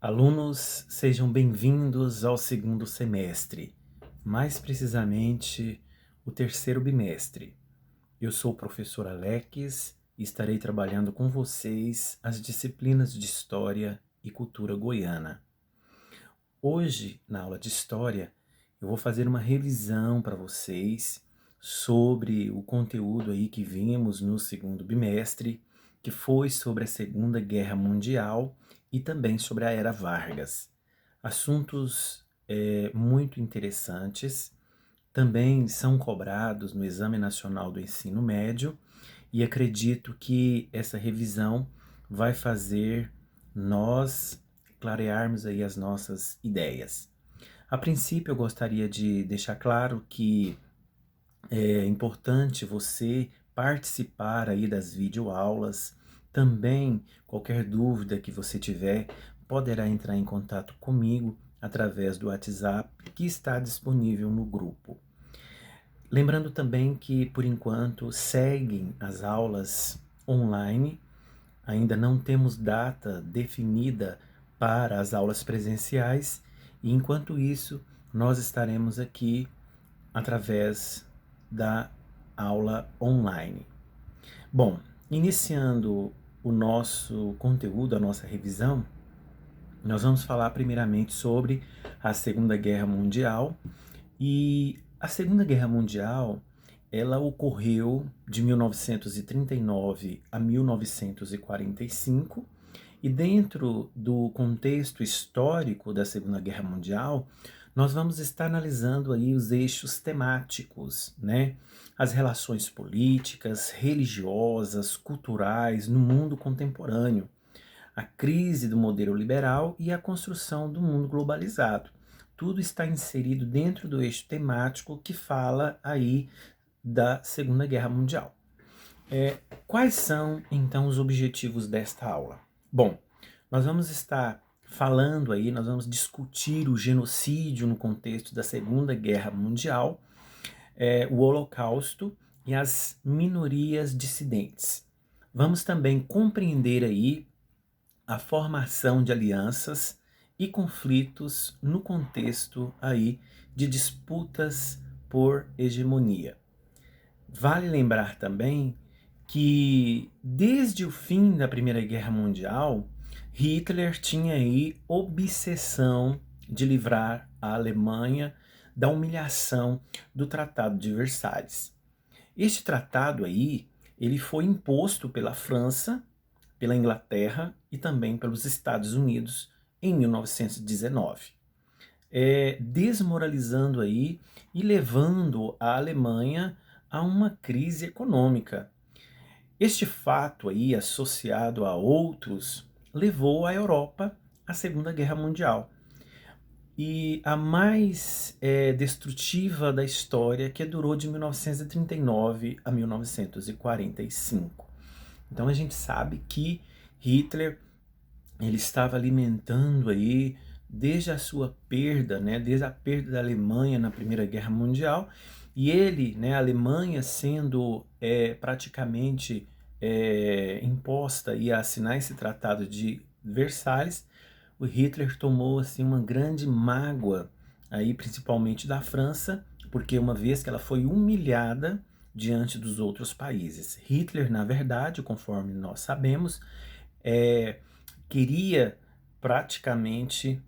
Alunos, sejam bem-vindos ao segundo semestre, mais precisamente o terceiro bimestre. Eu sou o professor Alex e estarei trabalhando com vocês as disciplinas de História e Cultura Goiana. Hoje, na aula de História, eu vou fazer uma revisão para vocês sobre o conteúdo aí que vimos no segundo bimestre, que foi sobre a Segunda Guerra Mundial e também sobre a Era Vargas. Assuntos muito interessantes, também são cobrados no Exame Nacional do Ensino Médio e acredito que essa revisão vai fazer nós clarearmos aí as nossas ideias. A princípio, eu gostaria de deixar claro que é importante você participar aí das videoaulas. Também, qualquer dúvida que você tiver, poderá entrar em contato comigo através do WhatsApp que está disponível no grupo. Lembrando também que, por enquanto, seguem as aulas online. Ainda não temos data definida para as aulas presenciais e, enquanto isso, nós estaremos aqui através da aula online. Bom, iniciando o nosso conteúdo, a nossa revisão, nós vamos falar primeiramente sobre a Segunda Guerra Mundial. E a Segunda Guerra Mundial, ela ocorreu de 1939 a 1945, e dentro do contexto histórico da Segunda Guerra Mundial, nós vamos estar analisando aí os eixos temáticos, né? As relações políticas, religiosas, culturais no mundo contemporâneo, a crise do modelo liberal e a construção do mundo globalizado. Tudo está inserido dentro do eixo temático que fala aí da Segunda Guerra Mundial. Quais são, então, os objetivos desta aula? Bom, nós vamos estar falando aí, nós vamos discutir o genocídio no contexto da Segunda Guerra Mundial, o Holocausto e as minorias dissidentes. Vamos também compreender aí a formação de alianças e conflitos no contexto aí de disputas por hegemonia. Vale lembrar também que desde o fim da Primeira Guerra Mundial, Hitler tinha aí obsessão de livrar a Alemanha da humilhação do Tratado de Versalhes. Este tratado aí, ele foi imposto pela França, pela Inglaterra e também pelos Estados Unidos em 1919, desmoralizando aí e levando a Alemanha a uma crise econômica. Este fato aí, associado a outros, levou a Europa à Segunda Guerra Mundial. E a mais destrutiva da história, que durou de 1939 a 1945. Então a gente sabe que Hitler ele estava alimentando aí desde a sua perda, né, desde a perda da Alemanha na Primeira Guerra Mundial, e ele, né, a Alemanha sendo praticamente imposta e a assinar esse tratado de Versalhes, o Hitler tomou assim uma grande mágoa aí principalmente da França, porque uma vez que ela foi humilhada diante dos outros países. Hitler, na verdade, conforme nós sabemos, queria praticamente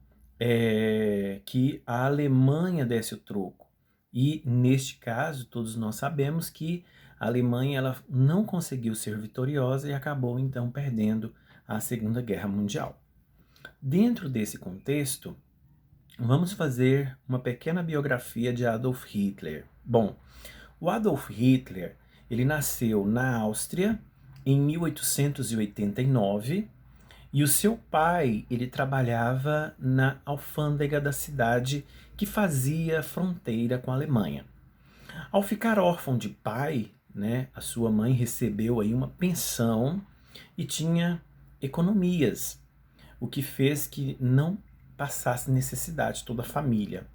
que a Alemanha desse o troco. E, neste caso, todos nós sabemos que a Alemanha ela não conseguiu ser vitoriosa e acabou, então, perdendo a Segunda Guerra Mundial. Dentro desse contexto, vamos fazer uma pequena biografia de Adolf Hitler. Bom, o Adolf Hitler, ele nasceu na Áustria em 1889 e o seu pai, ele trabalhava na alfândega da cidade que fazia fronteira com a Alemanha. Ao ficar órfão de pai, né, a sua mãe recebeu aí uma pensão e tinha economias, o que fez que não passasse necessidade toda a família.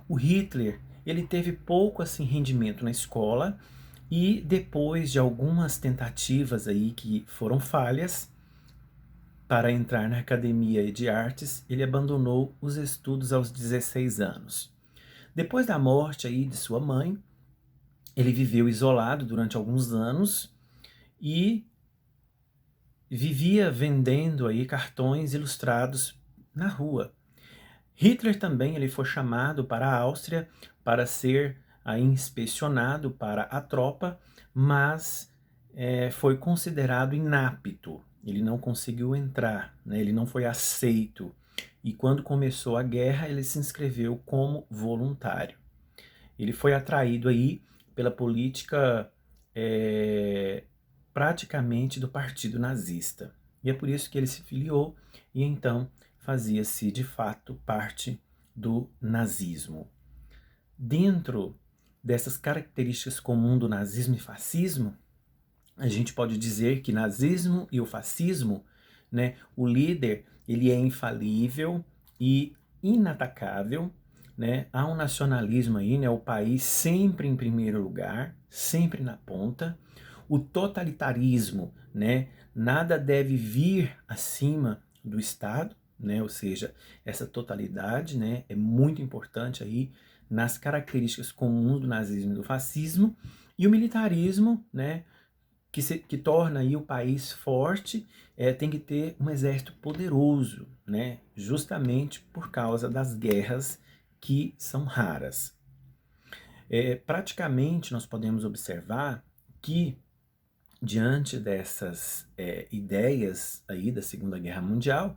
O Hitler, ele teve pouco assim rendimento na escola e depois de algumas tentativas aí que foram falhas, para entrar na Academia de Artes, ele abandonou os estudos aos 16 anos. Depois da morte aí de sua mãe, ele viveu isolado durante alguns anos e vivia vendendo aí cartões ilustrados na rua. Hitler também ele foi chamado para a Áustria para ser aí inspecionado para a tropa, mas foi considerado inapto. Ele não conseguiu entrar, né? Ele não foi aceito. E quando começou a guerra, ele se inscreveu como voluntário. Ele foi atraído aí pela política praticamente do partido nazista. E é por isso que ele se filiou e então fazia-se de fato parte do nazismo. Dentro dessas características comuns do nazismo e fascismo, a gente pode dizer que nazismo e o fascismo, né, o líder ele é infalível e inatacável, né? Há um nacionalismo aí, né, o país sempre em primeiro lugar, sempre na ponta. O totalitarismo, né, nada deve vir acima do Estado, né? Ou seja, essa totalidade, né, é muito importante aí nas características comuns do nazismo e do fascismo. E o militarismo, né, que torna aí o país forte, tem que ter um exército poderoso, né? Justamente por causa das guerras que são raras. Praticamente nós podemos observar que diante dessas ideias aí da Segunda Guerra Mundial,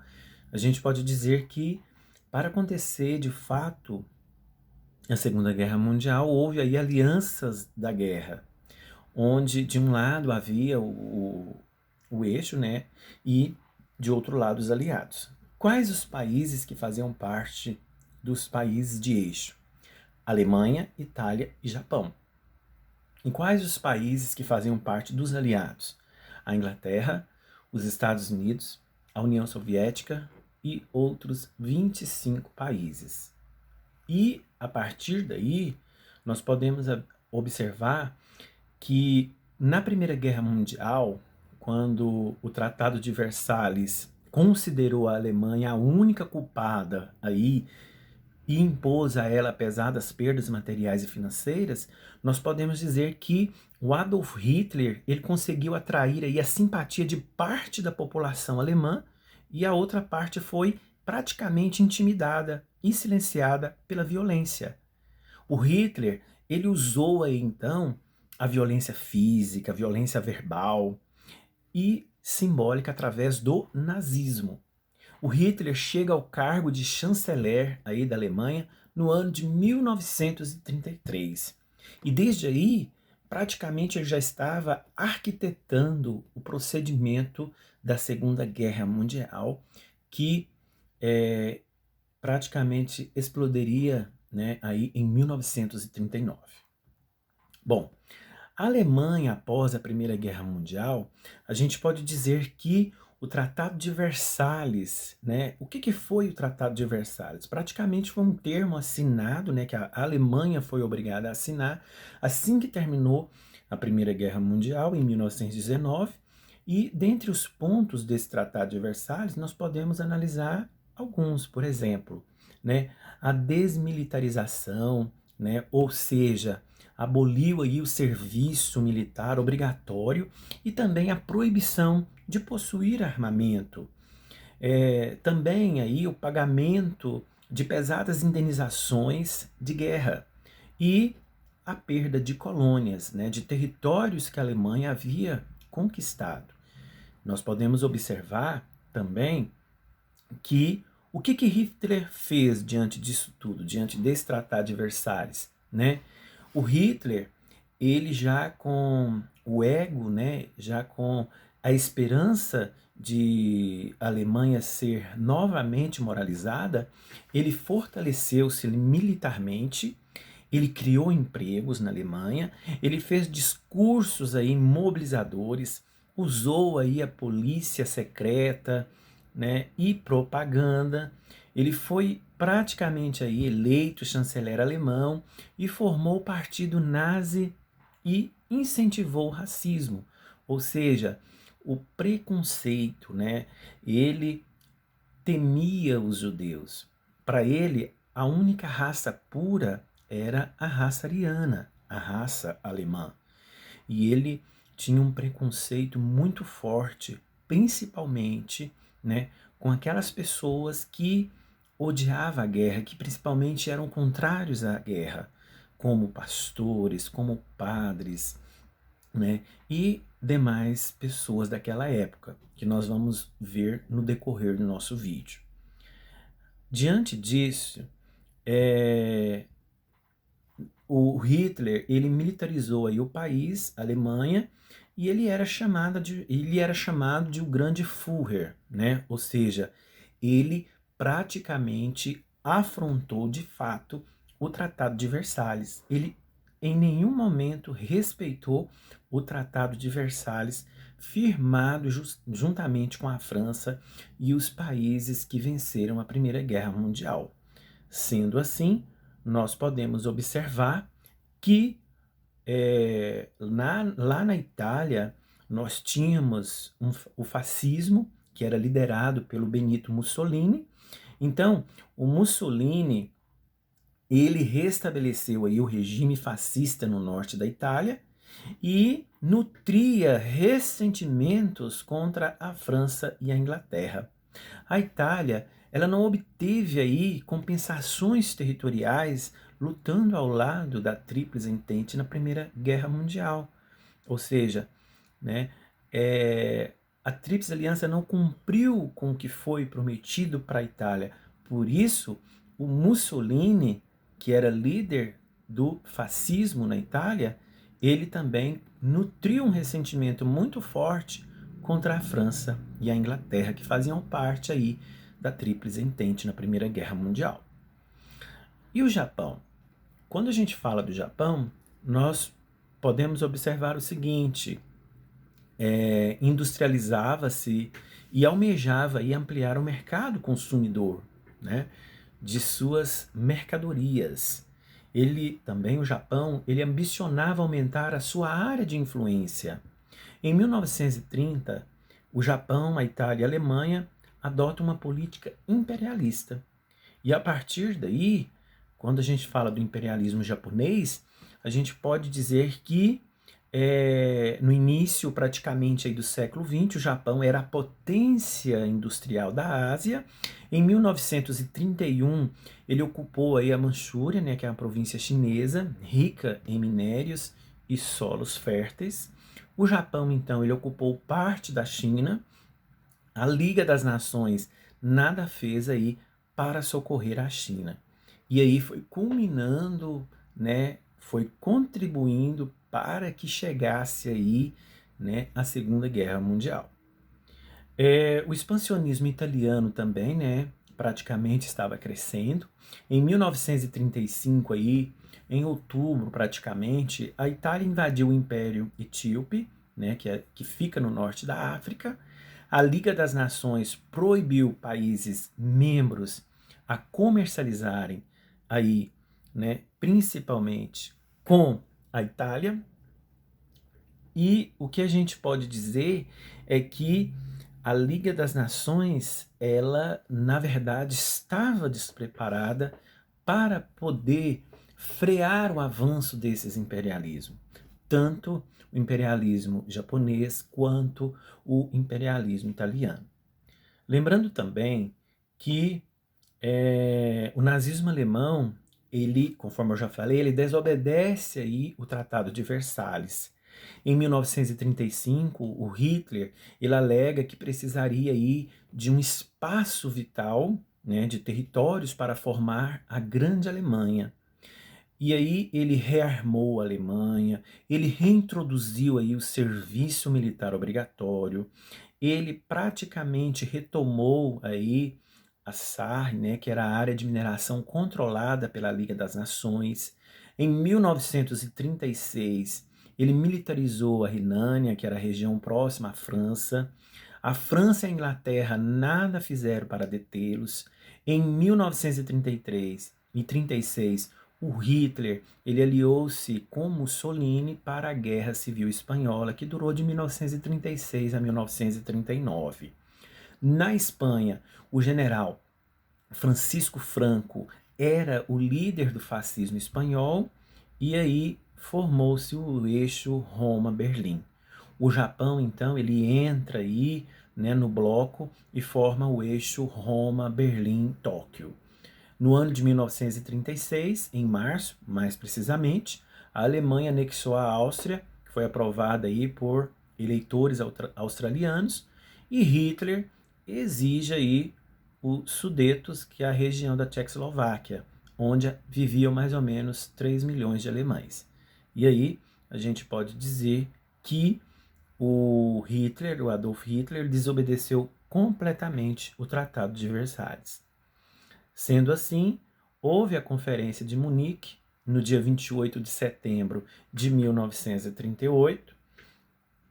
a gente pode dizer que para acontecer de fato a Segunda Guerra Mundial, houve aí alianças da guerra, onde de um lado havia o eixo, né, e de outro lado os aliados. Quais os países que faziam parte dos países de eixo? Alemanha, Itália e Japão. E quais os países que faziam parte dos aliados? A Inglaterra, os Estados Unidos, a União Soviética e outros 25 países. E a partir daí, nós podemos observar que na Primeira Guerra Mundial, quando o Tratado de Versalhes considerou a Alemanha a única culpada aí e impôs a ela pesadas perdas materiais e financeiras, nós podemos dizer que o Adolf Hitler ele conseguiu atrair aí a simpatia de parte da população alemã e a outra parte foi praticamente intimidada e silenciada pela violência. O Hitler ele usou aí então a violência física, a violência verbal e simbólica através do nazismo. O Hitler chega ao cargo de chanceler aí da Alemanha no ano de 1933. E desde aí, praticamente ele já estava arquitetando o procedimento da Segunda Guerra Mundial, que praticamente explodiria, né, aí em 1939. Bom, a Alemanha, após a Primeira Guerra Mundial, a gente pode dizer que o Tratado de Versalhes, né? O que foi o Tratado de Versalhes? Praticamente foi um termo assinado, né, que a Alemanha foi obrigada a assinar assim que terminou a Primeira Guerra Mundial, em 1919. E dentre os pontos desse Tratado de Versalhes, nós podemos analisar alguns, por exemplo, né, a desmilitarização, né, ou seja, aboliu aí o serviço militar obrigatório e também a proibição de possuir armamento. Também aí o pagamento de pesadas indenizações de guerra e a perda de colônias, né, de territórios que a Alemanha havia conquistado. Nós podemos observar também que o que Hitler fez diante disso tudo, diante desse Tratado de Versalhes, né? O Hitler, ele já com o ego, né, já com a esperança de a Alemanha ser novamente moralizada, ele fortaleceu-se militarmente, ele criou empregos na Alemanha, ele fez discursos aí mobilizadores, usou aí a polícia secreta, né, e propaganda. Ele foi praticamente aí eleito chanceler alemão e formou o partido nazi e incentivou o racismo. Ou seja, o preconceito, né? Ele temia os judeus. Para ele, a única raça pura era a raça ariana, a raça alemã. E ele tinha um preconceito muito forte, principalmente, né, com aquelas pessoas que odiavam a guerra, que principalmente eram contrários à guerra, como pastores, como padres, né, e demais pessoas daquela época, que nós vamos ver no decorrer do nosso vídeo. Diante disso, o Hitler, ele militarizou aí o país, a Alemanha, e ele era chamado de o Grande Führer, né? Ou seja, ele praticamente afrontou de fato o Tratado de Versalhes. Ele em nenhum momento respeitou o Tratado de Versalhes, firmado juntamente com a França e os países que venceram a Primeira Guerra Mundial. Sendo assim, nós podemos observar que lá na Itália nós tínhamos o fascismo, que era liderado pelo Benito Mussolini. Então, o Mussolini, ele restabeleceu aí o regime fascista no norte da Itália e nutria ressentimentos contra a França e a Inglaterra. A Itália, ela não obteve aí compensações territoriais lutando ao lado da Tríplice Entente na Primeira Guerra Mundial. Ou seja, né, a Tríplice Aliança não cumpriu com o que foi prometido para a Itália. Por isso, o Mussolini, que era líder do fascismo na Itália, ele também nutriu um ressentimento muito forte contra a França e a Inglaterra, que faziam parte aí da Tríplice Entente na Primeira Guerra Mundial. E o Japão? Quando a gente fala do Japão, nós podemos observar o seguinte: industrializava-se e almejava aí ampliar o mercado consumidor, né, de suas mercadorias. Ele também, o Japão, ele ambicionava aumentar a sua área de influência. Em 1930, o Japão, a Itália e a Alemanha adotam uma política imperialista. E a partir daí, quando a gente fala do imperialismo japonês, a gente pode dizer que no início praticamente aí do século XX, o Japão era a potência industrial da Ásia. Em 1931, ele ocupou aí a Manchúria, né, que é a província chinesa, rica em minérios e solos férteis. O Japão, então, ele ocupou parte da China. A Liga das Nações nada fez aí para socorrer a China. E aí foi culminando, né, foi contribuindo para que chegasse aí, né, a Segunda Guerra Mundial. O expansionismo italiano também, né, praticamente estava crescendo. Em 1935 aí, em outubro praticamente, a Itália invadiu o Império Etíope, né, que fica no norte da África. A Liga das Nações proibiu países membros a comercializarem aí, né, principalmente com a Itália. E o que a gente pode dizer é que a Liga das Nações, ela, na verdade, estava despreparada para poder frear o avanço desses imperialismos, tanto o imperialismo japonês quanto o imperialismo italiano. Lembrando também que o nazismo alemão, ele, conforme eu já falei, ele desobedece aí o Tratado de Versalhes. Em 1935, o Hitler, ele alega que precisaria aí de um espaço vital, né, de territórios para formar a Grande Alemanha. E aí ele rearmou a Alemanha, ele reintroduziu aí o serviço militar obrigatório, ele praticamente retomou aí a SAR, né, que era a área de mineração controlada pela Liga das Nações. Em 1936, ele militarizou a Renânia, que era a região próxima à França. A França e a Inglaterra nada fizeram para detê-los. Em 1933 e 36, o Hitler ele aliou-se com Mussolini para a Guerra Civil Espanhola, que durou de 1936 a 1939. Na Espanha, o general Francisco Franco era o líder do fascismo espanhol e aí formou-se o eixo Roma-Berlim. O Japão, então, ele entra aí, né, no bloco e forma o eixo Roma-Berlim-Tóquio. No ano de 1936, em março, mais precisamente, a Alemanha anexou a Áustria, que foi aprovada aí por eleitores australianos, e Hitler exige aí os Sudetos, que é a região da Tchecoslováquia, onde viviam mais ou menos 3 milhões de alemães. E aí a gente pode dizer que o Adolf Hitler, desobedeceu completamente o Tratado de Versalhes. Sendo assim, houve a Conferência de Munique, no dia 28 de setembro de 1938.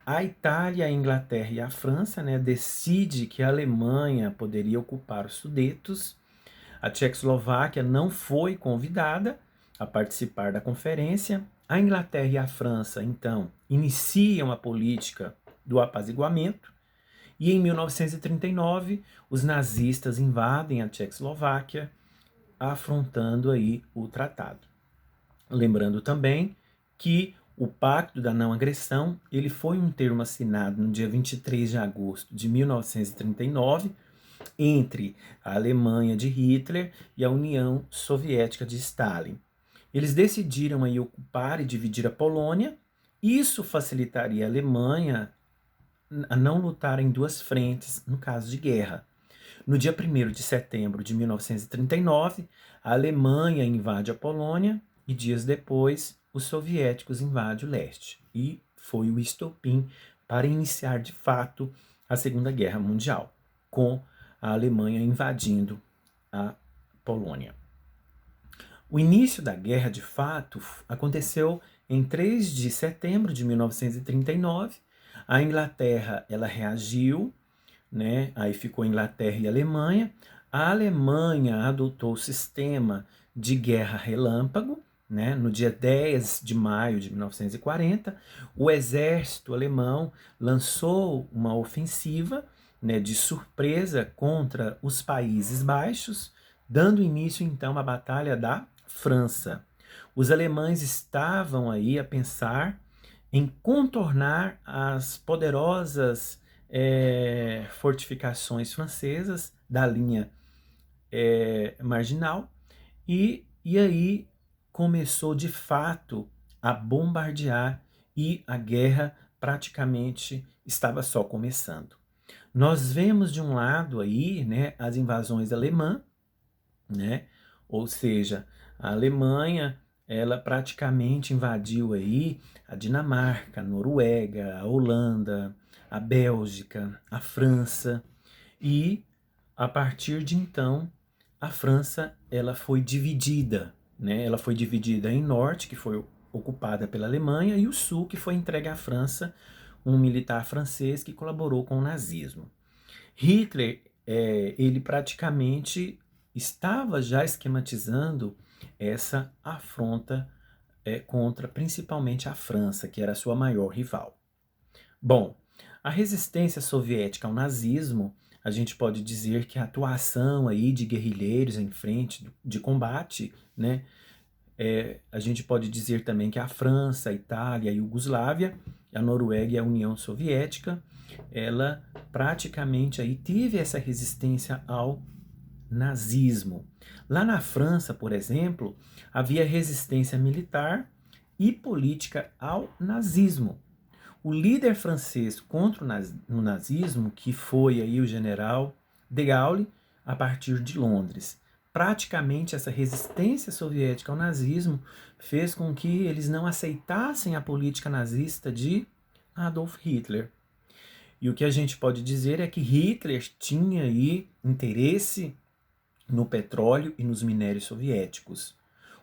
A Itália, a Inglaterra e a França, né, decidem que a Alemanha poderia ocupar os Sudetos. A Tchecoslováquia não foi convidada a participar da conferência. A Inglaterra e a França, então, iniciam a política do apaziguamento. E em 1939, os nazistas invadem a Tchecoslováquia, afrontando aí o tratado. Lembrando também que o Pacto da Não Agressão, ele foi um termo assinado no dia 23 de agosto de 1939 entre a Alemanha de Hitler e a União Soviética de Stalin. Eles decidiram aí ocupar e dividir a Polônia. Isso facilitaria a Alemanha a não lutar em duas frentes no caso de guerra. No dia 1º de setembro de 1939, a Alemanha invade a Polônia e dias depois os soviéticos invadem o leste. E foi o estopim para iniciar de fato a Segunda Guerra Mundial, com a Alemanha invadindo a Polônia. O início da guerra, de fato, aconteceu em 3 de setembro de 1939. A Inglaterra, ela reagiu, né? Aí ficou Inglaterra e Alemanha. A Alemanha adotou o sistema de guerra relâmpago, né? No dia 10 de maio de 1940, o exército alemão lançou uma ofensiva, né, de surpresa contra os Países Baixos, dando início então à Batalha da França. Os alemães estavam aí a pensar em contornar as poderosas fortificações francesas da linha marginal e aí começou de fato a bombardear e a guerra praticamente estava só começando. Nós vemos de um lado aí, né, as invasões alemãs, né, ou seja, a Alemanha ela praticamente invadiu aí a Dinamarca, a Noruega, a Holanda, a Bélgica, a França e a partir de então a França ela foi dividida, né? Ela foi dividida em norte, que foi ocupada pela Alemanha, e o sul, que foi entregue à França, um militar francês que colaborou com o nazismo. Hitler, ele praticamente estava já esquematizando essa afronta contra principalmente a França, que era a sua maior rival. Bom, a resistência soviética ao nazismo, a gente pode dizer que a atuação aí de guerrilheiros em frente de combate, né? A gente pode dizer também que a França, a Itália, a Iugoslávia, a Noruega e a União Soviética, ela praticamente aí teve essa resistência ao nazismo. Lá na França, por exemplo, havia resistência militar e política ao nazismo. O líder francês contra o nazismo, que foi aí o general de Gaulle, a partir de Londres. Praticamente essa resistência soviética ao nazismo fez com que eles não aceitassem a política nazista de Adolf Hitler. E o que a gente pode dizer é que Hitler tinha aí interesse no petróleo e nos minérios soviéticos.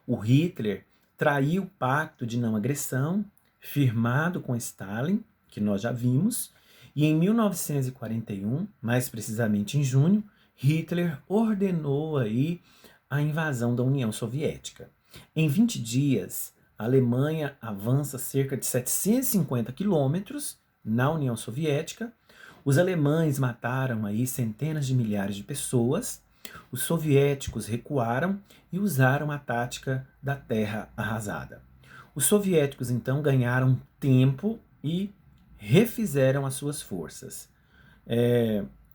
O Hitler traiu o pacto de não agressão firmado com Stalin, que nós já vimos, e em 1941, mais precisamente em junho, Hitler ordenou aí a invasão da União Soviética. Em 20 dias, a Alemanha avança cerca de 750 quilômetros na União Soviética. Os alemães mataram aí centenas de milhares de pessoas. Os soviéticos recuaram e usaram a tática da terra arrasada. Os soviéticos então ganharam tempo e refizeram as suas forças.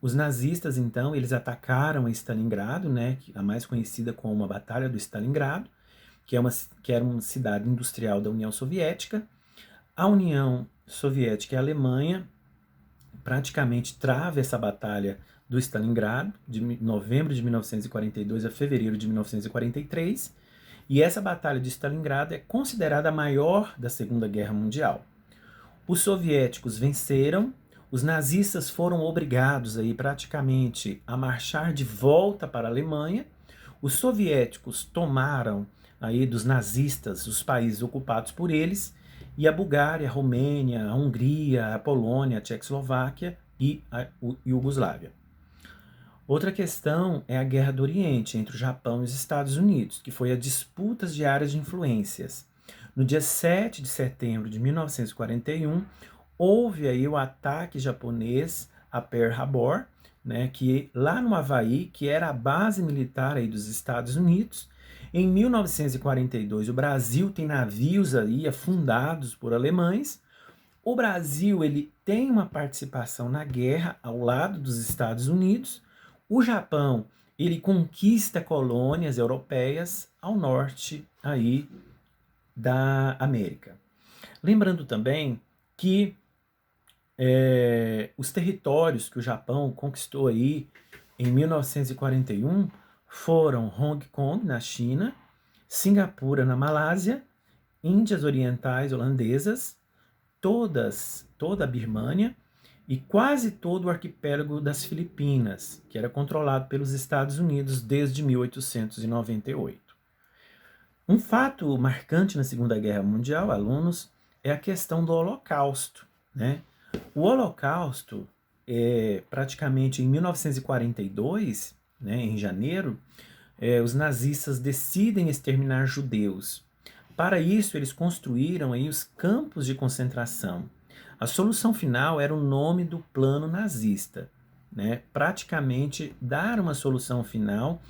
Os nazistas então eles atacaram Stalingrado, né, a mais conhecida como a Batalha do Stalingrado, que era uma cidade industrial da União Soviética. A União Soviética e a Alemanha praticamente trava essa batalha do Stalingrado, de novembro de 1942 a fevereiro de 1943, e essa batalha de Stalingrado é considerada a maior da Segunda Guerra Mundial. Os soviéticos venceram, os nazistas foram obrigados aí praticamente a marchar de volta para a Alemanha, os soviéticos tomaram aí dos nazistas os países ocupados por eles, e a Bulgária, a Romênia, a Hungria, a Polônia, a Tchecoslováquia e a Iugoslávia. Outra questão é a Guerra do Oriente entre o Japão e os Estados Unidos, que foi a disputas de áreas de influências. No dia 7 de setembro de 1941, houve aí o ataque japonês a Pearl Harbor, né, que lá no Havaí, que era a base militar aí dos Estados Unidos. Em 1942, o Brasil tem navios aí afundados por alemães. O Brasil ele tem uma participação na guerra ao lado dos Estados Unidos. O Japão ele conquista colônias europeias ao norte aí da América. Lembrando também que os territórios que o Japão conquistou aí em 1941 foram Hong Kong, na China, Singapura, na Malásia, Índias Orientais Holandesas, toda a Birmânia e quase todo o arquipélago das Filipinas, que era controlado pelos Estados Unidos desde 1898. Um fato marcante na Segunda Guerra Mundial, alunos, é a questão do Holocausto, né? O Holocausto, praticamente em 1942, né, em janeiro, os nazistas decidem exterminar judeus. Para isso, eles construíram aí os campos de concentração. A solução final era o nome do plano nazista, né? Praticamente dar uma solução final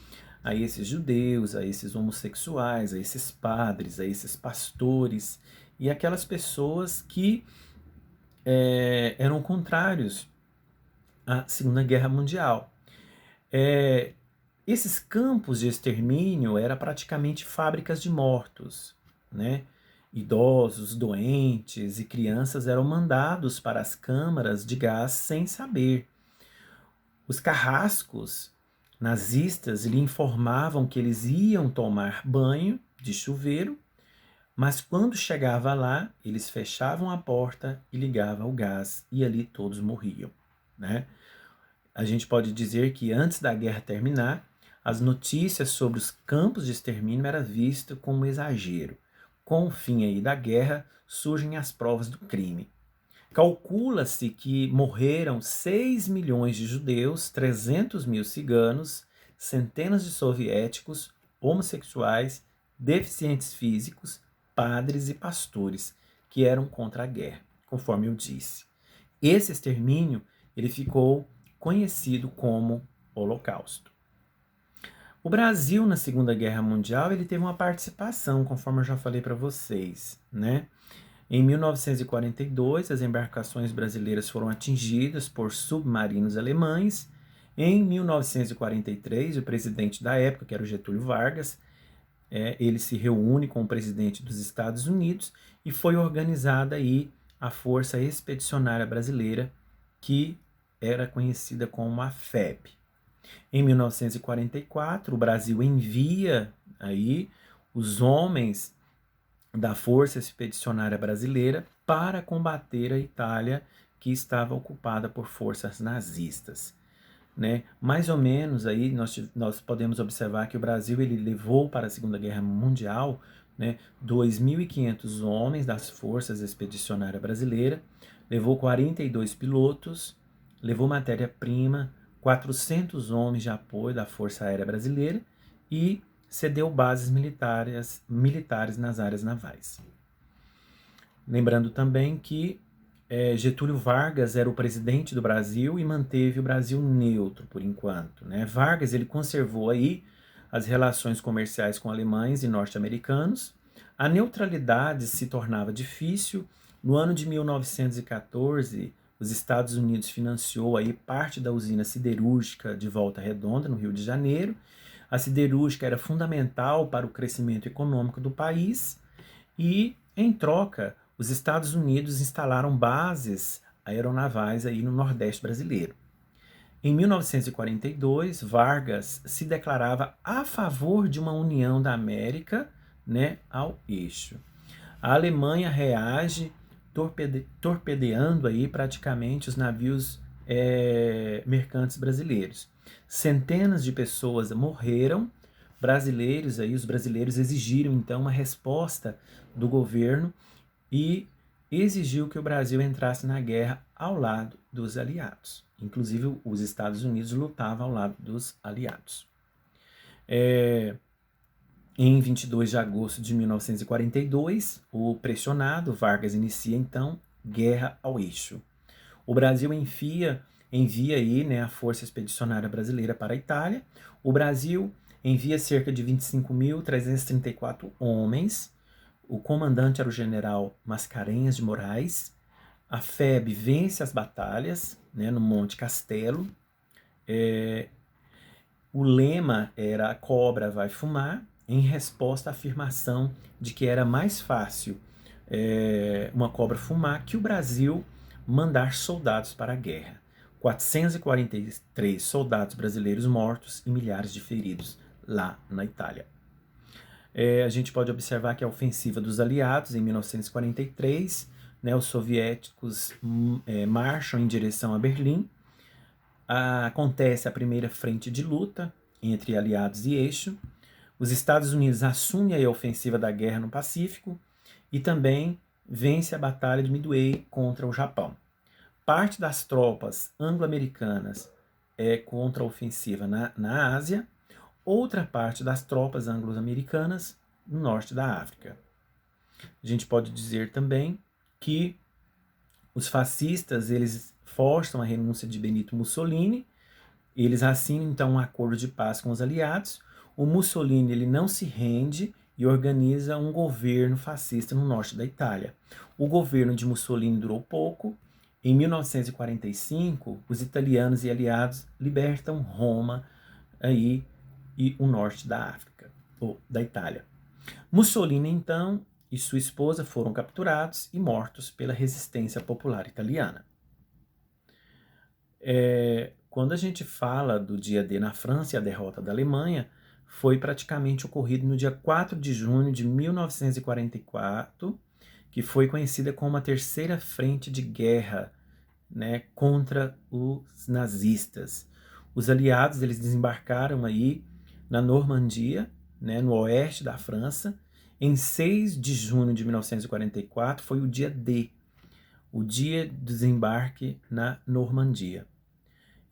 a esses judeus, a esses homossexuais, a esses padres, a esses pastores e aquelas pessoas que eram contrários à Segunda Guerra Mundial. Esses campos de extermínio eram praticamente fábricas de mortos, né? Idosos, doentes e crianças eram mandados para as câmaras de gás sem saber. Os carrascos nazistas lhe informavam que eles iam tomar banho de chuveiro, mas quando chegava lá, eles fechavam a porta e ligavam o gás e ali todos morriam, né? A gente pode dizer que antes da guerra terminar, as notícias sobre os campos de extermínio eram vistas como exagero. Com o fim aí da guerra, surgem as provas do crime. Calcula-se que morreram 6 milhões de judeus, 300 mil ciganos, centenas de soviéticos, homossexuais, deficientes físicos, padres e pastores, que eram contra a guerra, conforme eu disse. Esse extermínio ele ficou conhecido como Holocausto. O Brasil, na Segunda Guerra Mundial, ele teve uma participação, conforme eu já falei para vocês, né? Em 1942, as embarcações brasileiras foram atingidas por submarinos alemães. Em 1943, o presidente da época, que era o Getúlio Vargas, ele se reúne com o presidente dos Estados Unidos e foi organizada aí a Força Expedicionária Brasileira, que era conhecida como a FEB. Em 1944, o Brasil envia aí os homens da Força Expedicionária Brasileira para combater a Itália, que estava ocupada por forças nazistas, né? Mais ou menos aí nós podemos observar que o Brasil ele levou para a Segunda Guerra Mundial, né, 2.500 homens das Forças Expedicionária Brasileira, levou 42 pilotos, levou matéria-prima, 400 homens de apoio da Força Aérea Brasileira e cedeu bases militares nas áreas navais. Lembrando também que Getúlio Vargas era o presidente do Brasil e manteve o Brasil neutro por enquanto, né? Vargas ele conservou aí as relações comerciais com alemães e norte-americanos. A neutralidade se tornava difícil. No ano de 1914, os Estados Unidos financiou aí parte da usina siderúrgica de Volta Redonda, no Rio de Janeiro. A siderúrgica era fundamental para o crescimento econômico do país e, em troca, os Estados Unidos instalaram bases aeronavais aí no Nordeste brasileiro. Em 1942, Vargas se declarava a favor de uma união da América, né, ao eixo. A Alemanha reage torpedeando aí praticamente os navios mercantes brasileiros. Centenas de pessoas morreram, os brasileiros exigiram então uma resposta do governo e exigiu que o Brasil entrasse na guerra ao lado dos aliados. Inclusive, os Estados Unidos lutavam ao lado dos aliados. Em 22 de agosto de 1942, o pressionado Vargas inicia, então, guerra ao eixo. O Brasil envia aí, né, a Força Expedicionária Brasileira para a Itália. O Brasil envia cerca de 25.334 homens. O comandante era o general Mascarenhas de Moraes. A FEB vence as batalhas, né, no Monte Castelo. O lema era "A cobra vai fumar", em resposta à afirmação de que era mais fácil uma cobra fumar que o Brasil mandar soldados para a guerra. 443 soldados brasileiros mortos e milhares de feridos lá na Itália. A gente pode observar que a ofensiva dos aliados, em 1943, né, os soviéticos marcham em direção a Berlim. Acontece a primeira frente de luta entre aliados e eixo. Os Estados Unidos assumem a ofensiva da guerra no Pacífico e também vence a Batalha de Midway contra o Japão. Parte das tropas anglo-americanas é contra a ofensiva na Ásia, outra parte das tropas anglo-americanas no norte da África. A gente pode dizer também que os fascistas eles forçam a renúncia de Benito Mussolini, eles assinam então um acordo de paz com os aliados. O Mussolini ele não se rende e organiza um governo fascista no norte da Itália. O governo de Mussolini durou pouco. Em 1945, os italianos e aliados libertam Roma aí, e o norte da África, ou da Itália. Mussolini, então, e sua esposa foram capturados e mortos pela resistência popular italiana. Quando a gente fala do dia D na França e a derrota da Alemanha, foi praticamente ocorrido no dia 4 de junho de 1944, que foi conhecida como a Terceira Frente de Guerra, né, contra os nazistas. Os aliados eles desembarcaram aí na Normandia, né, no oeste da França. Em 6 de junho de 1944 foi o dia D, o dia do desembarque na Normandia.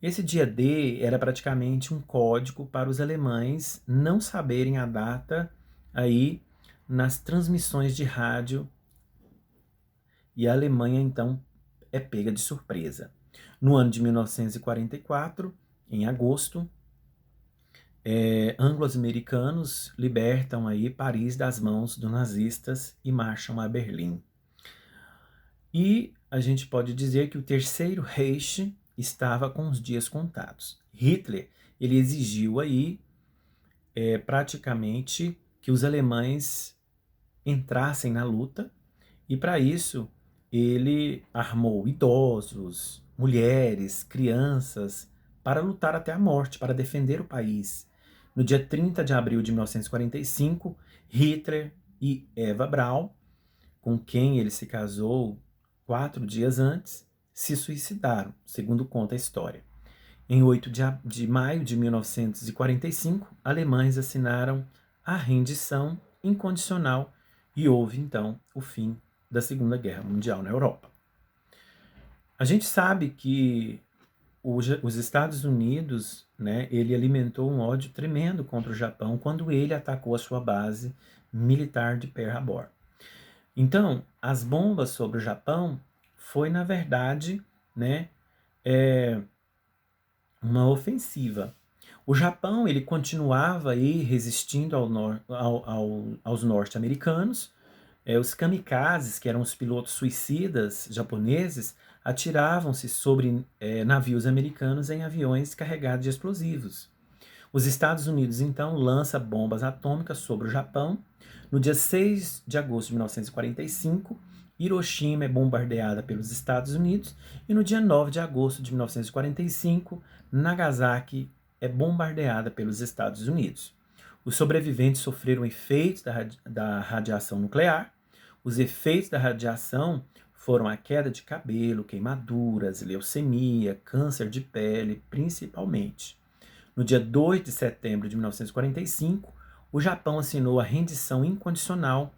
Esse dia D era praticamente um código para os alemães não saberem a data aí nas transmissões de rádio, e a Alemanha então é pega de surpresa. No ano de 1944, em agosto, anglo-americanos libertam aí Paris das mãos dos nazistas e marcham a Berlim. E a gente pode dizer que o Terceiro Reich estava com os dias contados. Hitler ele exigiu aí praticamente que os alemães entrassem na luta, e para isso ele armou idosos, mulheres, crianças para lutar até a morte, para defender o país. No dia 30 de abril de 1945, Hitler e Eva Braun, com quem ele se casou 4 dias antes, se suicidaram, segundo conta a história. Em 8 de maio de 1945, alemães assinaram a rendição incondicional e houve, então, o fim da Segunda Guerra Mundial na Europa. A gente sabe que os Estados Unidos, né, ele alimentou um ódio tremendo contra o Japão quando ele atacou a sua base militar de Pearl Harbor. Então, as bombas sobre o Japão foi, na verdade, né, uma ofensiva. O Japão ele continuava aí resistindo aos norte-americanos. Os kamikazes, que eram os pilotos suicidas japoneses, atiravam-se sobre navios americanos em aviões carregados de explosivos. Os Estados Unidos, então, lança bombas atômicas sobre o Japão. No dia 6 de agosto de 1945, Hiroshima é bombardeada pelos Estados Unidos. E no dia 9 de agosto de 1945, Nagasaki é bombardeada pelos Estados Unidos. Os sobreviventes sofreram efeitos da radiação nuclear. Os efeitos da radiação foram a queda de cabelo, queimaduras, leucemia, câncer de pele, principalmente. No dia 2 de setembro de 1945, o Japão assinou a rendição incondicional.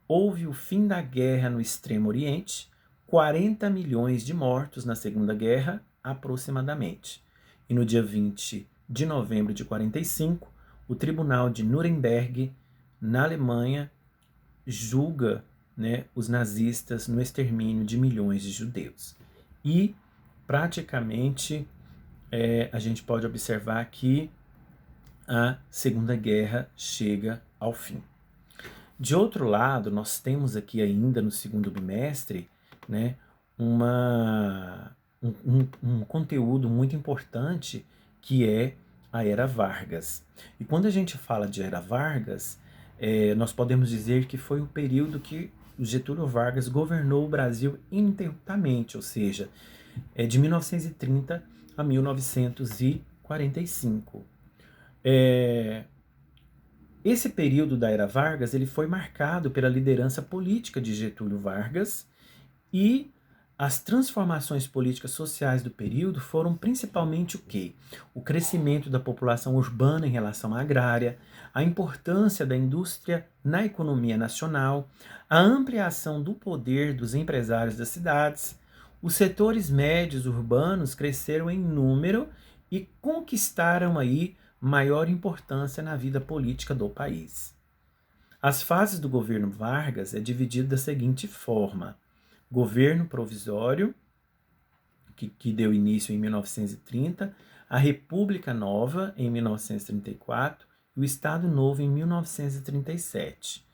Houve o fim da guerra no Extremo Oriente, 40 milhões de mortos na Segunda Guerra, aproximadamente. E no dia 20 de novembro de 45, o Tribunal de Nuremberg, na Alemanha, julga, né, os nazistas no extermínio de milhões de judeus. E, praticamente, a gente pode observar que a Segunda Guerra chega ao fim. De outro lado, nós temos aqui ainda no segundo bimestre, né, um conteúdo muito importante que é a Era Vargas. E quando a gente fala de Era Vargas, nós podemos dizer que foi o período que o Getúlio Vargas governou o Brasil ininterruptamente, ou seja, de 1930 a 1945. Esse período da Era Vargas ele foi marcado pela liderança política de Getúlio Vargas e as transformações políticas sociais do período foram principalmente o quê? O crescimento da população urbana em relação à agrária, a importância da indústria na economia nacional, a ampliação do poder dos empresários das cidades. Os setores médios urbanos cresceram em número e conquistaram aí maior importância na vida política do país. As fases do governo Vargas é dividido da seguinte forma: governo provisório, que deu início em 1930, a República Nova em 1934 e o Estado Novo em 1937.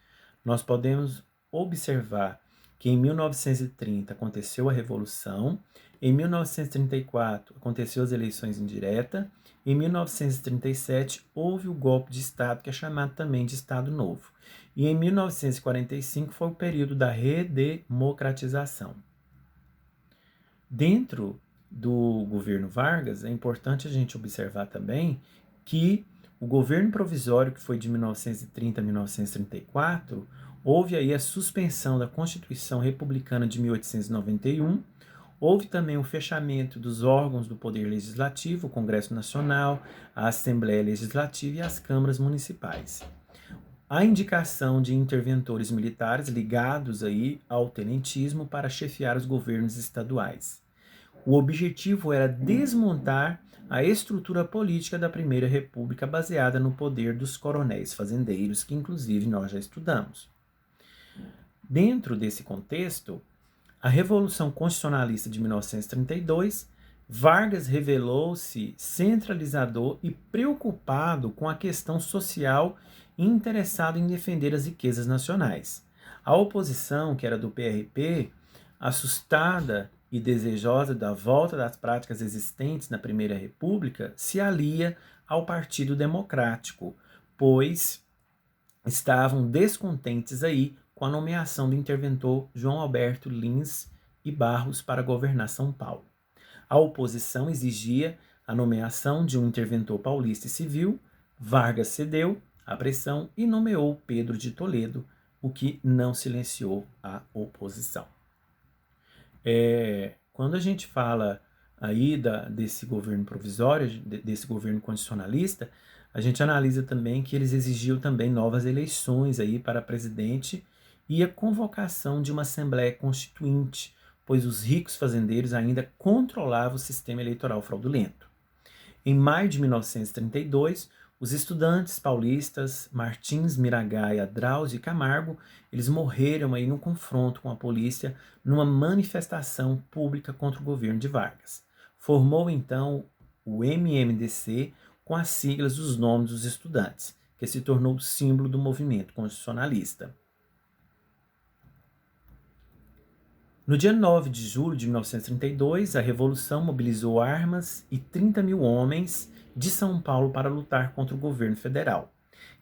Nós podemos observar que em 1930 aconteceu a Revolução, em 1934 aconteceu as eleições indiretas, em 1937 houve o golpe de Estado, que é chamado também de Estado Novo. E em 1945 foi o período da redemocratização. Dentro do governo Vargas, é importante a gente observar também que o governo provisório, que foi de 1930 a 1934, houve aí a suspensão da Constituição Republicana de 1891, houve também o fechamento dos órgãos do Poder Legislativo, o Congresso Nacional, a Assembleia Legislativa e as câmaras municipais. A indicação de interventores militares ligados aí ao tenentismo para chefiar os governos estaduais. O objetivo era desmontar a estrutura política da Primeira República baseada no poder dos coronéis fazendeiros, que inclusive nós já estudamos. Dentro desse contexto, a Revolução Constitucionalista de 1932, Vargas revelou-se centralizador e preocupado com a questão social e interessado em defender as riquezas nacionais. A oposição, que era do PRP, assustada e desejosa da volta das práticas existentes na Primeira República, se alia ao Partido Democrático, pois estavam descontentes aí com a nomeação do interventor João Alberto Lins e Barros para governar São Paulo. A oposição exigia a nomeação de um interventor paulista e civil. Vargas cedeu à pressão e nomeou Pedro de Toledo, o que não silenciou a oposição. Quando a gente fala aí desse governo provisório, desse governo constitucionalista, a gente analisa também que eles exigiam também novas eleições aí para presidente e a convocação de uma Assembleia Constituinte, pois os ricos fazendeiros ainda controlavam o sistema eleitoral fraudulento. Em maio de 1932, os estudantes paulistas Martins Miragaia, Drauzio e Camargo, eles morreram aí num confronto com a polícia numa manifestação pública contra o governo de Vargas. Formou então o MMDC com as siglas dos nomes dos estudantes, que se tornou o símbolo do movimento constitucionalista. No dia 9 de julho de 1932, a Revolução mobilizou armas e 30 mil homens de São Paulo para lutar contra o governo federal.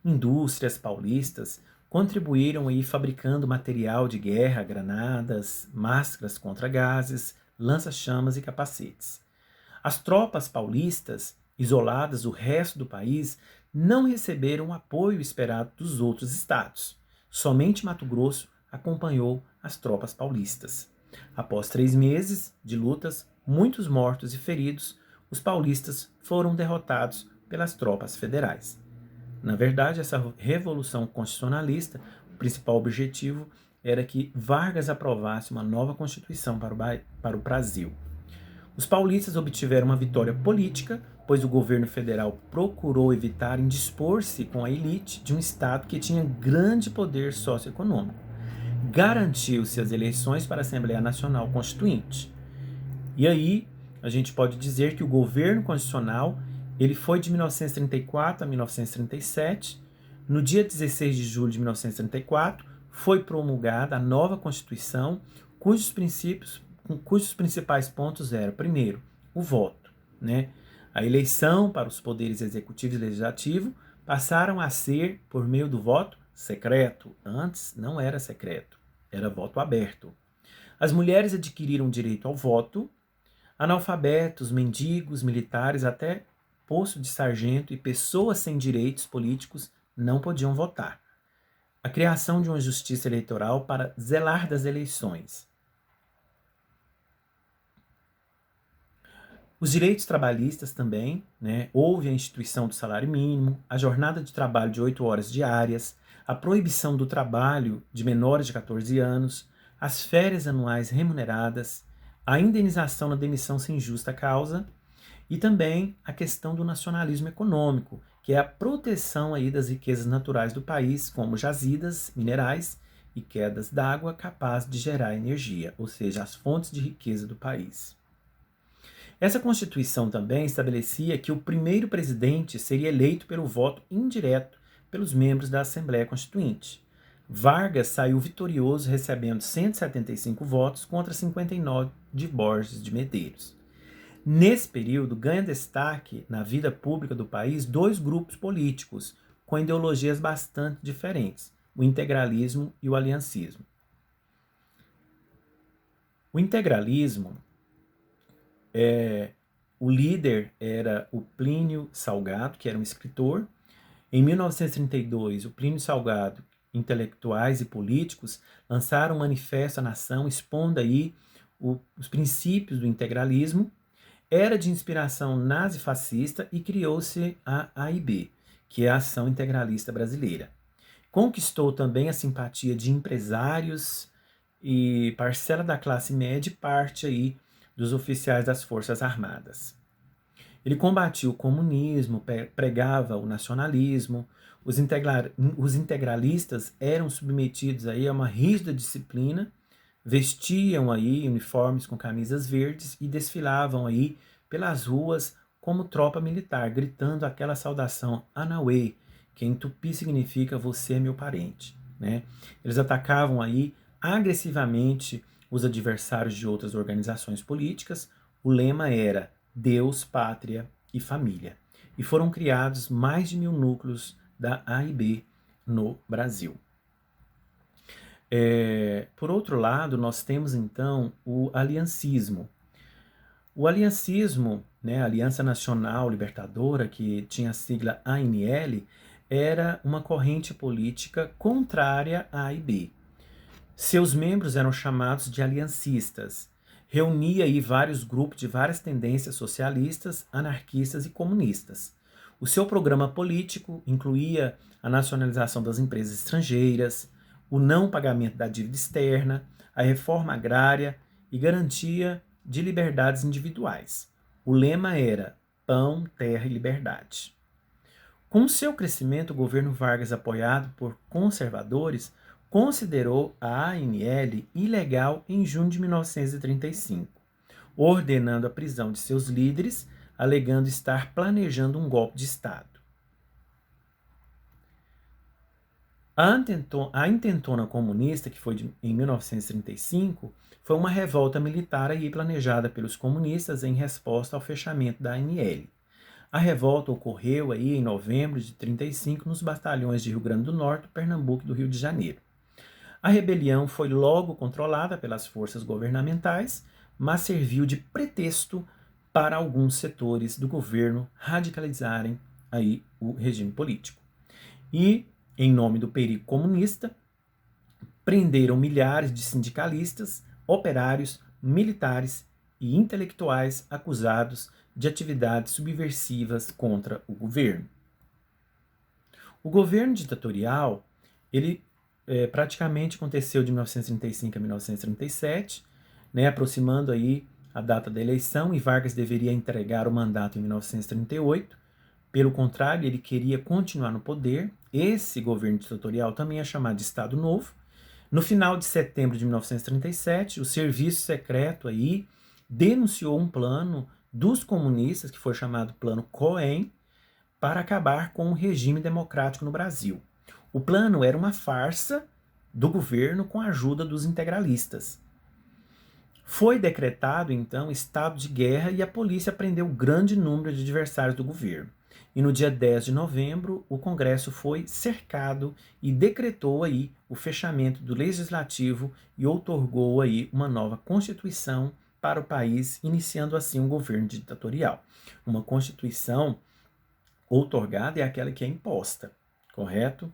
Indústrias paulistas contribuíram aí fabricando material de guerra, granadas, máscaras contra gases, lança-chamas e capacetes. As tropas paulistas, isoladas do resto do país, não receberam o apoio esperado dos outros estados. Somente Mato Grosso acompanhou as tropas paulistas. Após 3 meses de lutas, muitos mortos e feridos, os paulistas foram derrotados pelas tropas federais. Na verdade, essa revolução constitucionalista, o principal objetivo era que Vargas aprovasse uma nova constituição para o Brasil. Os paulistas obtiveram uma vitória política, pois o governo federal procurou evitar indispor-se com a elite de um estado que tinha grande poder socioeconômico. Garantiu-se as eleições para a Assembleia Nacional Constituinte. E aí, a gente pode dizer que o governo constitucional ele foi de 1934 a 1937. No dia 16 de julho de 1934, foi promulgada a nova Constituição, cujos principais pontos eram, primeiro, o voto, né? A eleição para os poderes executivo e legislativo passaram a ser por meio do voto secreto. Antes não era secreto, era voto aberto. As mulheres adquiriram direito ao voto, analfabetos, mendigos, militares, até posto de sargento e pessoas sem direitos políticos não podiam votar. A criação de uma justiça eleitoral para zelar das eleições. Os direitos trabalhistas também, né? Houve a instituição do salário mínimo, a jornada de trabalho de 8 horas diárias, a proibição do trabalho de menores de 14 anos, as férias anuais remuneradas, a indenização na demissão sem justa causa e também a questão do nacionalismo econômico, que é a proteção aí das riquezas naturais do país, como jazidas, minerais e quedas d'água capazes de gerar energia, ou seja, as fontes de riqueza do país. Essa Constituição também estabelecia que o primeiro presidente seria eleito pelo voto indireto pelos membros da Assembleia Constituinte. Vargas saiu vitorioso recebendo 175 votos contra 59 de Borges de Medeiros. Nesse período, ganha destaque na vida pública do país 2 grupos políticos com ideologias bastante diferentes, o integralismo e o aliancismo. O integralismo, o líder era o Plínio Salgado, que era um escritor. Em 1932, o Plínio Salgado, intelectuais e políticos lançaram um manifesto à nação expondo aí os princípios do integralismo. Era de inspiração nazi-fascista e criou-se a AIB, que é a Ação Integralista Brasileira. Conquistou também a simpatia de empresários e parcela da classe média e parte aí dos oficiais das Forças Armadas. Ele combatia o comunismo, pregava o nacionalismo, os integralistas eram submetidos aí a uma rígida disciplina, vestiam aí uniformes com camisas verdes e desfilavam aí pelas ruas como tropa militar, gritando aquela saudação Anauê, que em tupi significa você é meu parente, né? Eles atacavam aí agressivamente os adversários de outras organizações políticas. O lema era Deus, Pátria e Família. E foram criados mais de 1000 núcleos da AIB no Brasil. Por outro lado, nós temos então o aliancismo. O aliancismo, né, a Aliança Nacional Libertadora, que tinha a sigla ANL, era uma corrente política contrária à AIB. Seus membros eram chamados de aliancistas. Reunia aí vários grupos de várias tendências socialistas, anarquistas e comunistas. O seu programa político incluía a nacionalização das empresas estrangeiras, o não pagamento da dívida externa, a reforma agrária e garantia de liberdades individuais. O lema era Pão, Terra e Liberdade. Com seu crescimento, o governo Vargas, apoiado por conservadores, considerou a ANL ilegal em junho de 1935, ordenando a prisão de seus líderes, alegando estar planejando um golpe de Estado. A intentona comunista, que foi em 1935, foi uma revolta militar aí planejada pelos comunistas em resposta ao fechamento da ANL. A revolta ocorreu aí em novembro de 1935 nos batalhões de Rio Grande do Norte, Pernambuco e do Rio de Janeiro. A rebelião foi logo controlada pelas forças governamentais, mas serviu de pretexto para alguns setores do governo radicalizarem aí o regime político. E, em nome do perigo comunista, prenderam milhares de sindicalistas, operários, militares e intelectuais acusados de atividades subversivas contra o governo. O governo ditatorial, ele praticamente aconteceu de 1935 a 1937, né, aproximando aí a data da eleição, e Vargas deveria entregar o mandato em 1938. Pelo contrário, ele queria continuar no poder. Esse governo ditatorial também é chamado de Estado Novo. No final de setembro de 1937, o serviço secreto aí denunciou um plano dos comunistas, que foi chamado Plano Cohen, para acabar com o regime democrático no Brasil. O plano era uma farsa do governo com a ajuda dos integralistas. Foi decretado, então, estado de guerra e a polícia prendeu grande número de adversários do governo. E no dia 10 de novembro, o Congresso foi cercado e decretou aí o fechamento do Legislativo e outorgou aí uma nova Constituição para o país, iniciando assim um governo ditatorial. Uma Constituição outorgada é aquela que é imposta, correto?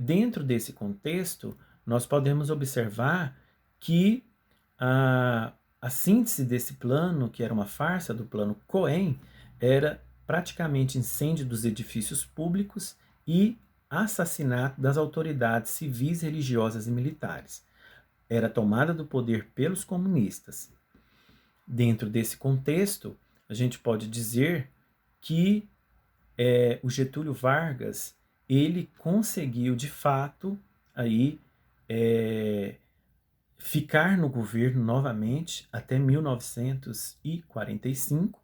Dentro desse contexto, nós podemos observar que a síntese desse plano, que era uma farsa do plano Cohen, era praticamente incêndio dos edifícios públicos e assassinato das autoridades civis, religiosas e militares. Era tomada do poder pelos comunistas. Dentro desse contexto, a gente pode dizer que o Getúlio Vargas, ele conseguiu de fato aí ficar no governo novamente até 1945,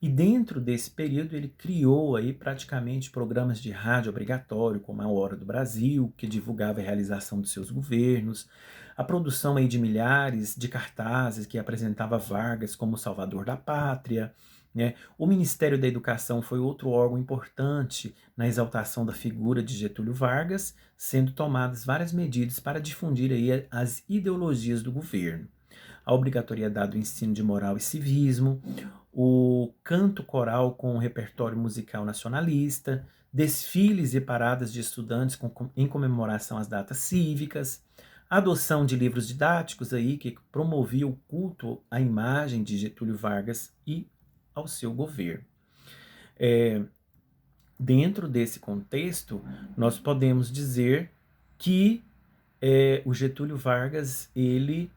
e dentro desse período ele criou aí praticamente programas de rádio obrigatório, como a Hora do Brasil, que divulgava a realização dos seus governos, a produção aí de milhares de cartazes que apresentava Vargas como salvador da pátria, né? O Ministério da Educação foi outro órgão importante na exaltação da figura de Getúlio Vargas, sendo tomadas várias medidas para difundir aí as ideologias do governo. A obrigatoriedade do ensino de moral e civismo, o canto coral com o repertório musical nacionalista, desfiles e paradas de estudantes em comemoração às datas cívicas, a adoção de livros didáticos aí que promovia o culto à imagem de Getúlio Vargas e ao seu governo. Dentro desse contexto, nós podemos dizer que o Getúlio Vargas, ele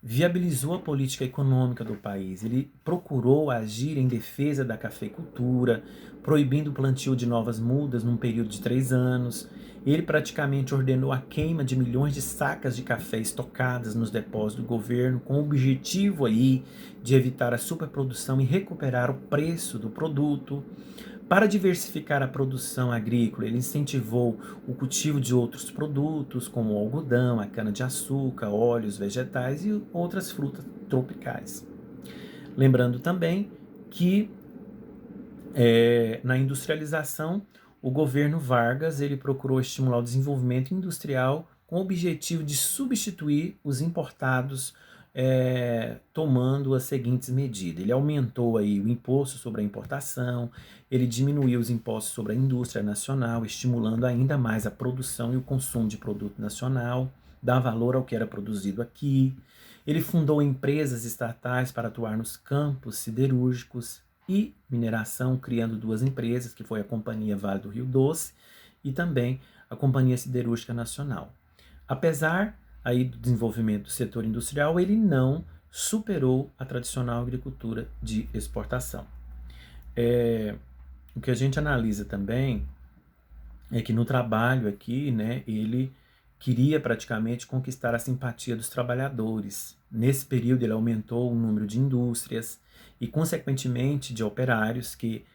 viabilizou a política econômica do país. Ele procurou agir em defesa da cafeicultura, proibindo o plantio de novas mudas num período de 3 anos. Ele praticamente ordenou a queima de milhões de sacas de café estocadas nos depósitos do governo, com o objetivo aí de evitar a superprodução e recuperar o preço do produto. Para diversificar a produção agrícola, ele incentivou o cultivo de outros produtos, como o algodão, a cana-de-açúcar, óleos vegetais e outras frutas tropicais. Lembrando também que na industrialização, o governo Vargas ele procurou estimular o desenvolvimento industrial com o objetivo de substituir os importados, tomando as seguintes medidas. Ele aumentou aí o imposto sobre a importação, ele diminuiu os impostos sobre a indústria nacional, estimulando ainda mais a produção e o consumo de produto nacional, dá valor ao que era produzido aqui. Ele fundou empresas estatais para atuar nos campos siderúrgicos e mineração, criando 2 empresas, que foi a Companhia Vale do Rio Doce e também a Companhia Siderúrgica Nacional. Apesar aí do desenvolvimento do setor industrial, ele não superou a tradicional agricultura de exportação. O que a gente analisa também é que no trabalho aqui, né, ele queria praticamente conquistar a simpatia dos trabalhadores. Nesse período ele aumentou o número de indústrias e, consequentemente, de operários que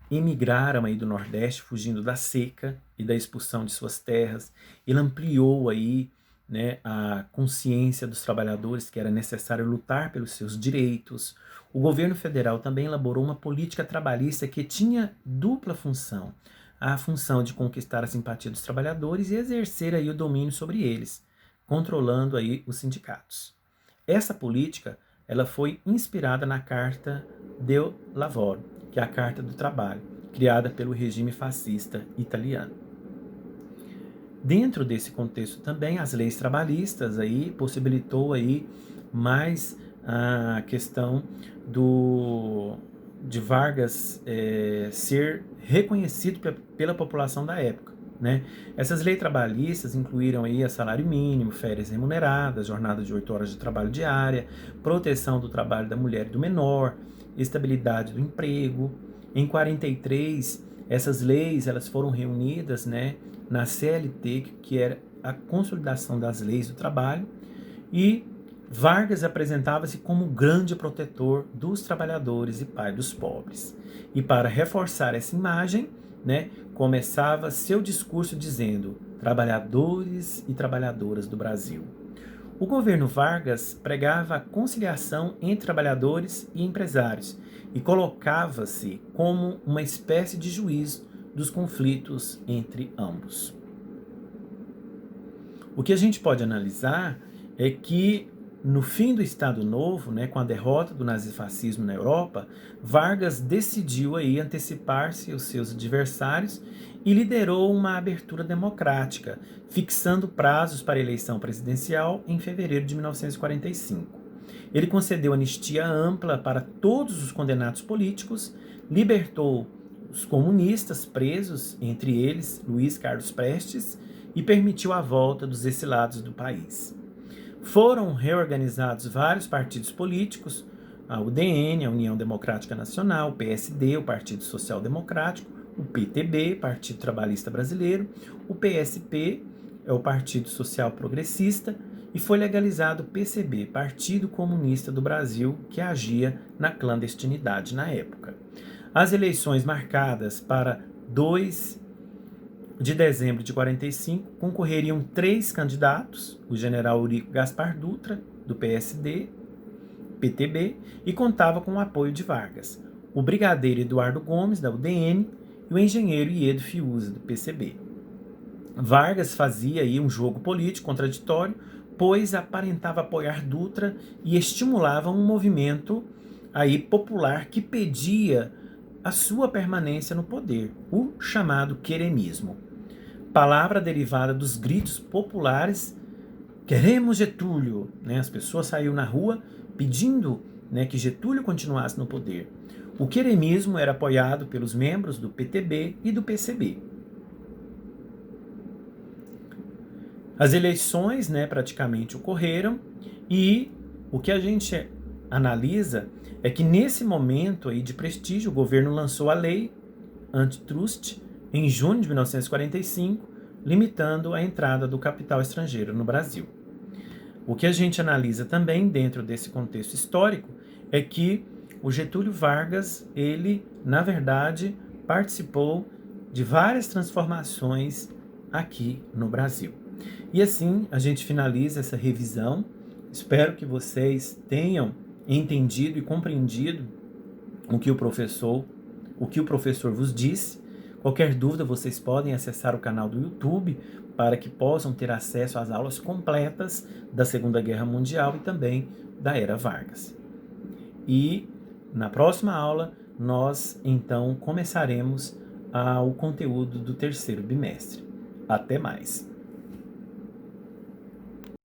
emigraram aí do Nordeste fugindo da seca e da expulsão de suas terras. Ele ampliou aí, né, a consciência dos trabalhadores que era necessário lutar pelos seus direitos. O governo federal também elaborou uma política trabalhista que tinha dupla função: a função de conquistar a simpatia dos trabalhadores e exercer aí o domínio sobre eles, controlando aí os sindicatos. Essa política, ela foi inspirada na Carta del Lavoro, que é a Carta do Trabalho, criada pelo regime fascista italiano. Dentro desse contexto também, as leis trabalhistas aí possibilitou aí mais a questão de Vargas ser reconhecido pela população da época, né? Essas leis trabalhistas incluíram aí salário mínimo, férias remuneradas, jornada de 8 horas de trabalho diária, proteção do trabalho da mulher e do menor, estabilidade do emprego. Em 43, essas leis elas foram reunidas, né, na CLT, que era a consolidação das leis do trabalho, e Vargas apresentava-se como grande protetor dos trabalhadores e pai dos pobres. E para reforçar essa imagem, né, começava seu discurso dizendo: trabalhadores e trabalhadoras do Brasil. O governo Vargas pregava a conciliação entre trabalhadores e empresários e colocava-se como uma espécie de juiz dos conflitos entre ambos. O que a gente pode analisar é que no fim do Estado Novo, né, com a derrota do nazifascismo na Europa, Vargas decidiu aí antecipar-se aos seus adversários e liderou uma abertura democrática, fixando prazos para a eleição presidencial em fevereiro de 1945. Ele concedeu anistia ampla para todos os condenados políticos, libertou os comunistas presos, entre eles Luiz Carlos Prestes, e permitiu a volta dos exilados do país. Foram reorganizados vários partidos políticos: a UDN, a União Democrática Nacional, o PSD, o Partido Social Democrático, o PTB, Partido Trabalhista Brasileiro, o PSP, é o Partido Social Progressista, e foi legalizado o PCB, Partido Comunista do Brasil, que agia na clandestinidade na época. As eleições marcadas para 2 de dezembro de 45, concorreriam 3 candidatos: o general Eurico Gaspar Dutra, do PSD, PTB, e contava com o apoio de Vargas, o brigadeiro Eduardo Gomes, da UDN, e o engenheiro Iedo Fiuza, do PCB. Vargas fazia aí um jogo político contraditório, pois aparentava apoiar Dutra e estimulava um movimento aí popular que pedia a sua permanência no poder, o chamado queremismo. Palavra derivada dos gritos populares: queremos Getúlio, né? As pessoas saíram na rua pedindo, né, que Getúlio continuasse no poder. O queremismo era apoiado pelos membros do PTB e do PCB. As eleições, né, praticamente ocorreram, e o que a gente analisa é que nesse momento aí de prestígio, o governo lançou a lei antitrust em junho de 1945, limitando a entrada do capital estrangeiro no Brasil. O que a gente analisa também dentro desse contexto histórico é que o Getúlio Vargas, ele, na verdade, participou de várias transformações aqui no Brasil. E assim a gente finaliza essa revisão. Espero que vocês tenham entendido e compreendido o que o professor vos disse. Qualquer dúvida, vocês podem acessar o canal do YouTube para que possam ter acesso às aulas completas da Segunda Guerra Mundial e também da Era Vargas. E na próxima aula, nós então começaremos o conteúdo do terceiro bimestre. Até mais!